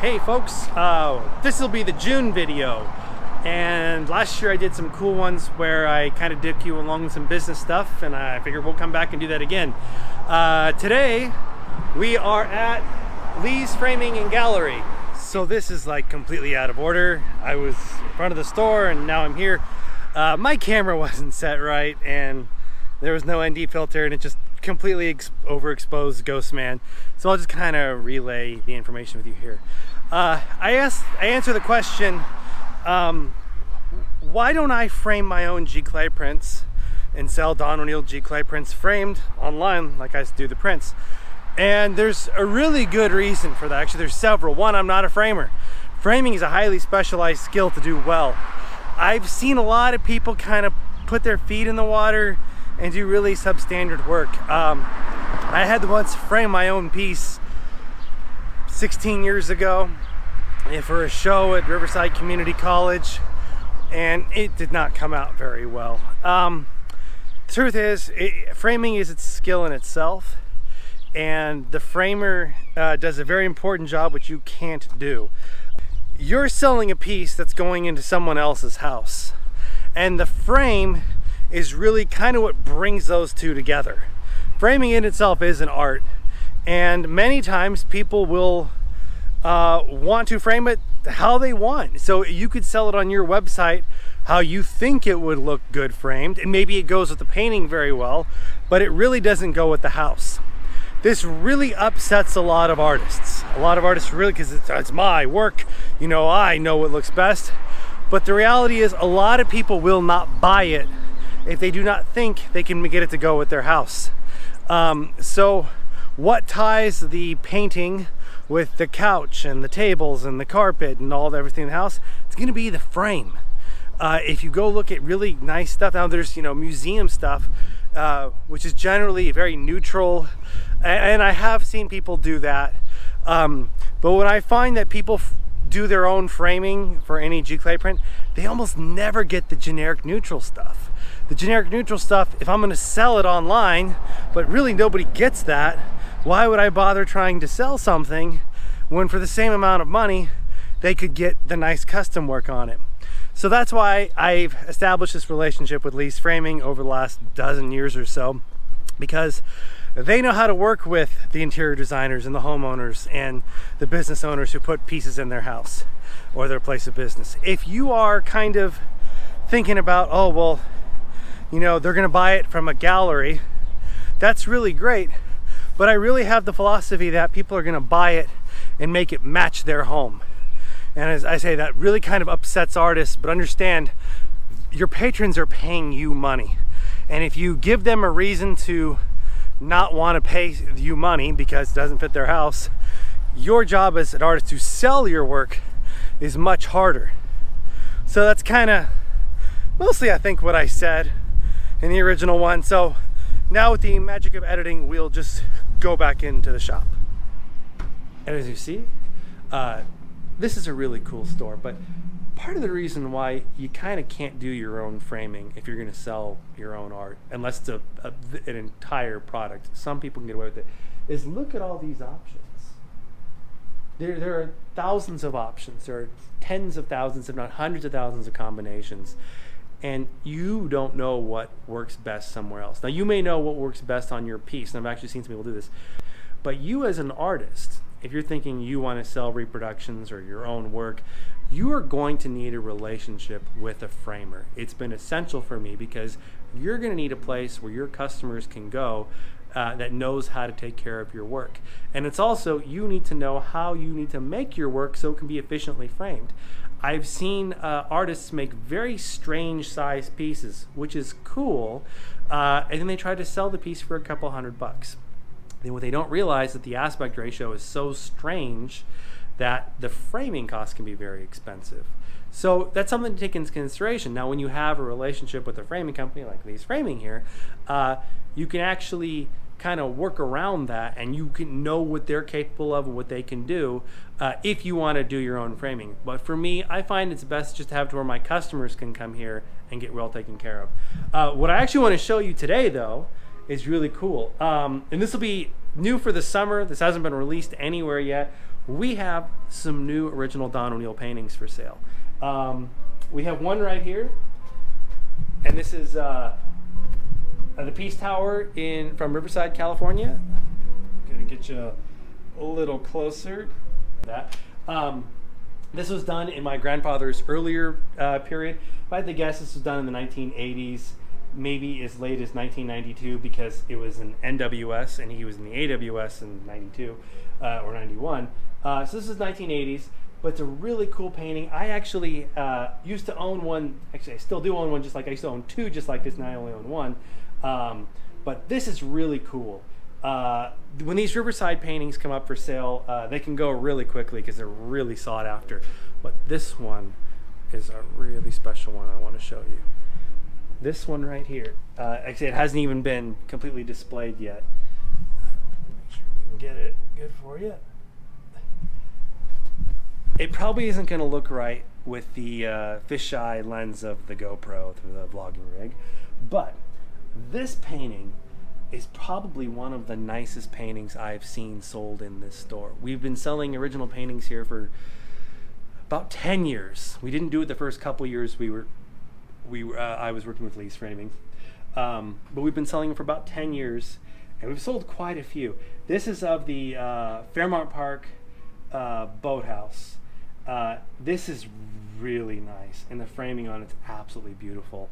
Hey folks, this will be the June video, and last year I did some cool ones where I kind of took you along with some business stuff, and I figured we'll come back and do that again. Today we are at Lee's Framing and Gallery. So this is like completely out of order. I was in front of the store and now I'm here. My camera wasn't set right and there was no ND filter and it just completely overexposed Ghost Man. So I'll just kind of relay the information with you here. I answer the question, why don't I frame my own giclee prints and sell Don O'Neill giclee prints framed online like I do the prints? And there's a really good reason for that. Actually, there's several. One, I'm not a framer. Framing is a highly specialized skill to do well. I've seen a lot of people kind of put their feet in the water and do really substandard work. I had to once frame my own piece 16 years ago for a show at Riverside Community College, and it did not come out very well. Truth is, framing is its skill in itself, and the framer does a very important job which you can't do. You're selling a piece that's going into someone else's house, and the frame is really kind of what brings those two together. Framing in itself is an art, and many times people will want to frame it how they want. So you could sell it on your website how you think it would look good framed, and maybe it goes with the painting very well, but it really doesn't go with the house. This really upsets a lot of artists. A lot of artists really, because it's my work, you know, I know what looks best. But the reality is a lot of people will not buy it if they do not think they can get it to go with their house. So what ties the painting with the couch and the tables and the carpet and everything in the house? It's gonna be the frame. If you go look at really nice stuff, now there's, you know, museum stuff, which is generally very neutral, and I have seen people do that. But when I find that people do their own framing for any giclee print, they almost never get the generic neutral stuff. The generic neutral stuff, if I'm gonna sell it online, but really nobody gets that, why would I bother trying to sell something when for the same amount of money, they could get the nice custom work on it? So that's why I've established this relationship with Lee's Framing over the last dozen years or so, because they know how to work with the interior designers and the homeowners and the business owners who put pieces in their house or their place of business. If you are kind of thinking about, oh, well, you know, they're gonna buy it from a gallery, that's really great, but I really have the philosophy that people are gonna buy it and make it match their home. And as I say, that really kind of upsets artists, but understand your patrons are paying you money. And if you give them a reason to not want to pay you money because it doesn't fit their house, your job as an artist to sell your work is much harder. So that's kind of mostly, I think, what I said in the original one. So now with the magic of editing, we'll just go back into the shop. And as you see, this is a really cool store, but part of the reason why you kind of can't do your own framing if you're going to sell your own art, unless it's an entire product, some people can get away with it, is look at all these options. There are thousands of options. There are tens of thousands, if not hundreds of thousands of combinations, and you don't know what works best somewhere else. Now, you may know what works best on your piece, and I've actually seen some people do this, but you as an artist, if you're thinking you want to sell reproductions or your own work, you are going to need a relationship with a framer. It's been essential for me because you're going to need a place where your customers can go that knows how to take care of your work. And it's also, you need to know how you need to make your work so it can be efficiently framed. I've seen artists make very strange sized pieces, which is cool, and then they try to sell the piece for a couple $100. Then what they don't realize that the aspect ratio is so strange that the framing cost can be very expensive. So that's something to take into consideration. Now, when you have a relationship with a framing company like Lee's Framing here, you can actually kind of work around that, and you can know what they're capable of and what they can do if you want to do your own framing. But for me, I find it's best just to have to where my customers can come here and get well taken care of. What I actually want to show you today, though, is really cool. And this will be new for the summer. This hasn't been released anywhere yet. we have some new original Don O'Neill paintings for sale. We have one right here, and this is the Peace Tower from Riverside, California. I'm gonna get you a little closer. This was done in my grandfather's earlier period. If I had to guess, this was done in the 1980s, maybe as late as 1992, because it was an NWS and he was in the AWS in 92 or 91. So this is 1980s, but it's a really cool painting. I actually used to own one. Actually, I still do own one, just like I used to own two just like this, and I only own one. But this is really cool. When these Riverside paintings come up for sale, they can go really quickly because they're really sought after. But this one is a really special one I want to show you. This one right here. Actually, it hasn't even been completely displayed yet. Make sure we can get it good for you. It probably isn't going to look right with the fisheye lens of the GoPro through the vlogging rig, but this painting is probably one of the nicest paintings I've seen sold in this store. We've been selling original paintings here for about 10 years. We didn't do it the first couple years I was working with Lee's Framing, but we've been selling them for about 10 years, and we've sold quite a few. This is of the Fairmount Park Boathouse. This is really nice, and the framing on it's absolutely beautiful.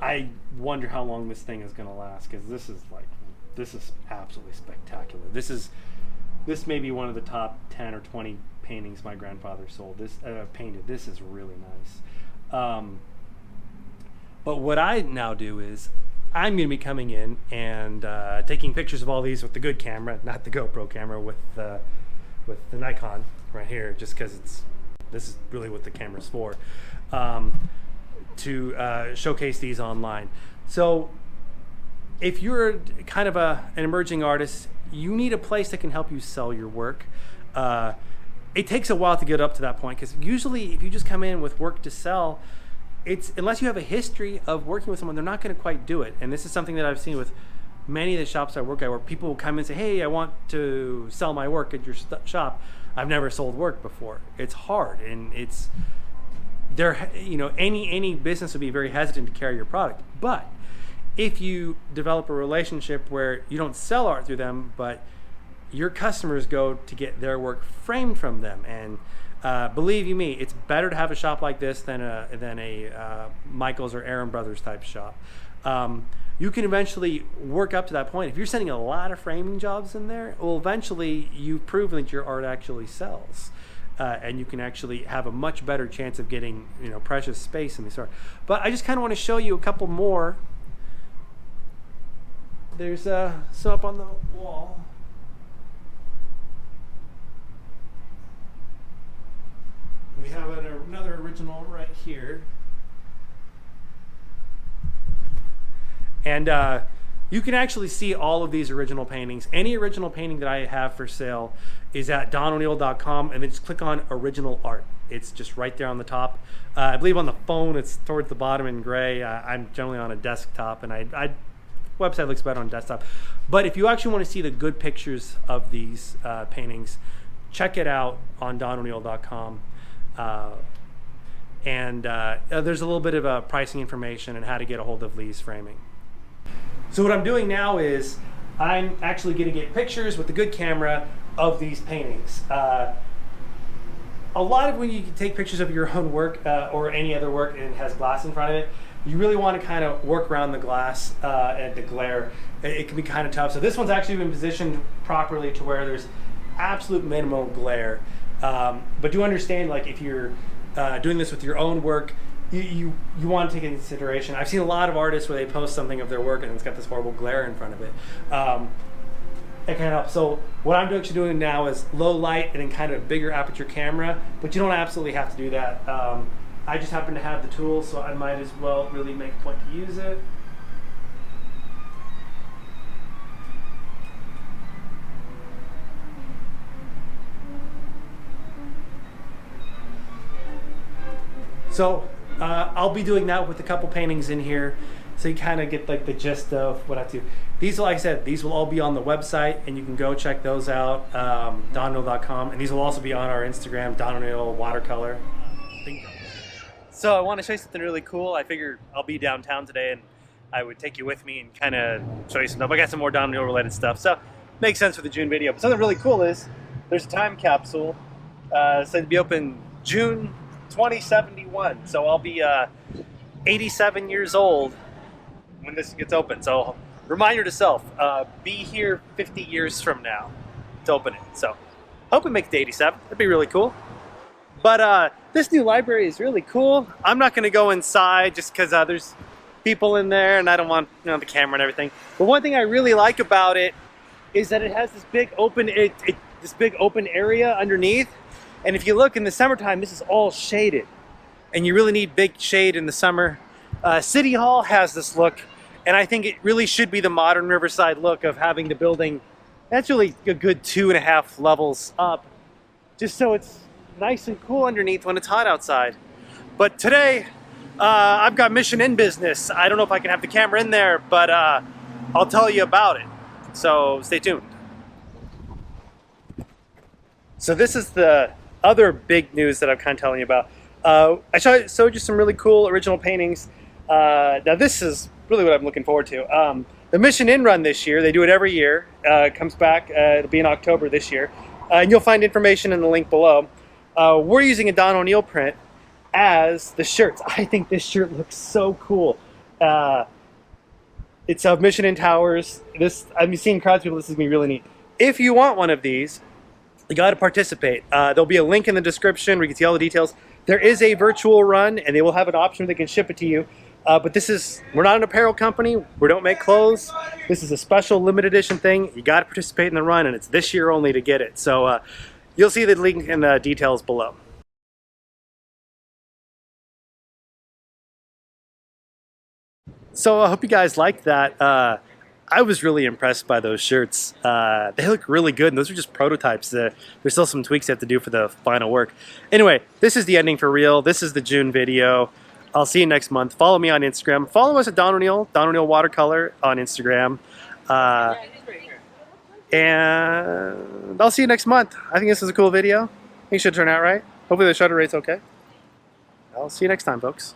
I wonder how long this thing is going to last, because this is absolutely spectacular. This may be one of the top 10 or 20 paintings my grandfather painted. This is really nice. But what I now do is I'm going to be coming in and taking pictures of all these with the good camera, not the GoPro camera, with the Nikon right here, just because this is really what the camera's for. To showcase these online. So if you're kind of an emerging artist, you need a place that can help you sell your work. It takes a while to get up to that point, because usually if you just come in with work to sell, unless you have a history of working with someone, they're not going to quite do it. And this is something that I've seen with many of the shops I work at, where people will come in and say, hey, I want to sell my work at your shop. I've never sold work before. It's hard, and any business would be very hesitant to carry your product. But if you develop a relationship where you don't sell art through them, but your customers go to get their work framed from them, and believe you me, it's better to have a shop like this than a Michaels or Aaron Brothers type shop. You can eventually work up to that point. If you're sending a lot of framing jobs in there, well, eventually you've proven that your art actually sells. And you can actually have a much better chance of getting precious space in the store. But I just kind of want to show you a couple more. There's some up on the wall. We have another original right here. And you can actually see all of these original paintings. Any original painting that I have for sale is at donO'Neill.com, and then just click on original art. It's just right there on the top. I believe on the phone it's towards the bottom in gray. I'm generally on a desktop, and website looks better on desktop. But if you actually want to see the good pictures of these paintings, check it out on donO'Neill.com. There's a little bit of pricing information and how to get a hold of Lee's Framing. So what I'm doing now is I'm actually going to get pictures with the good camera of these paintings. A lot of when you take pictures of your own work or any other work and it has glass in front of it, you really want to kind of work around the glass and the glare. It can be kind of tough. So this one's actually been positioned properly to where there's absolute minimal glare. But do understand, like, if you're doing this with your own work, you want to take into consideration. I've seen a lot of artists where they post something of their work and it's got this horrible glare in front of it. It can help. So what I'm actually doing now is low light and then kind of a bigger aperture camera, but you don't absolutely have to do that. I just happen to have the tool, so I might as well really make a point to use it. So I'll be doing that with a couple paintings in here, so you kind of get like the gist of what I do. These, like I said, these will all be on the website, and you can go check those out, dono'neill.com, and these will also be on our Instagram, Don O'Neill Watercolor. So I want to show you something really cool. I figured I'll be downtown today, and I would take you with me and kind of show you some stuff. I got some more Don O'Neill related stuff, so makes sense for the June video. But something really cool is there's a time capsule said to be open June 2071. So I'll be 87 years old when this gets open. So reminder to self, be here 50 years from now to open it. So hope it makes it to 87. That'd be really cool. But this new library is really cool. I'm not going to go inside just because there's people in there, and I don't want the camera and everything. But one thing I really like about it is that it has this big open this big open area underneath. And if you look in the summertime, this is all shaded, and you really need big shade in the summer. City Hall has this look, and I think it really should be the modern Riverside look of having the building that's really a good 2.5 levels up, just so it's nice and cool underneath when it's hot outside. But today I've got mission in business. I don't know if I can have the camera in there, but I'll tell you about it, so stay tuned. So this is the other big news that I'm kind of telling you about. I showed you some really cool original paintings. Now this is really what I'm looking forward to. The Mission In run this year, they do it every year. It comes back, it'll be in October this year. And you'll find information in the link below. We're using a Don O'Neill print as the shirts. I think this shirt looks so cool. It's of Mission In Towers. I've been seeing crowds of people, this is gonna be really neat. If you want one of these, you got to participate. There'll be a link in the description where you can see all the details. There is a virtual run, and they will have an option where they can ship it to you. But we're not an apparel company. We don't make clothes. This is a special limited edition thing. You got to participate in the run, and it's this year only to get it. So you'll see the link in the details below. So I hope you guys liked that. I was really impressed by those shirts. They look really good, and those are just prototypes. There's still some tweaks they have to do for the final work. Anyway, this is the ending for real. This is the June video. I'll see you next month. Follow me on Instagram. Follow us at Don O'Neill Watercolor on Instagram. And I'll see you next month. I think this is a cool video. I think it should turn out right. Hopefully the shutter rate's okay. I'll see you next time, folks.